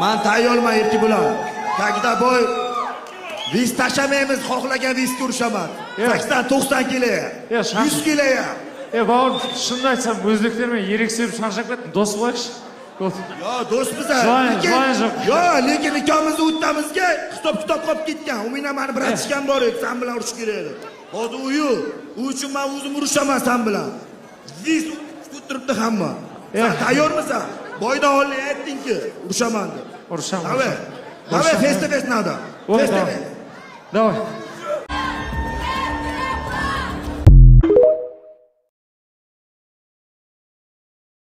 Men tayyorman erki bilan. Tagida boy biz tashamaymiz, xohlagan vizga urishaman. 80-90 kilo. 100 kilo. Bobur, shunday aytsam, o'zbeklarga yirik sevib shanshaq qilib do'st bo'lish. Yo, do'stmiz. Yo, lekin ikkamizni o'ttamizga kitob qolib ketgan. U meni bratishgan bor edi, sen bilan urush kerak edi. Hozir u uchun men o'zim urushaman sen bilan. Viz turibdi hamma. Sen tayyormisan? Boydan oldin aytding-ki, urushaman deb. Urushaman. Давай, face to face надо. Face to face. Давай.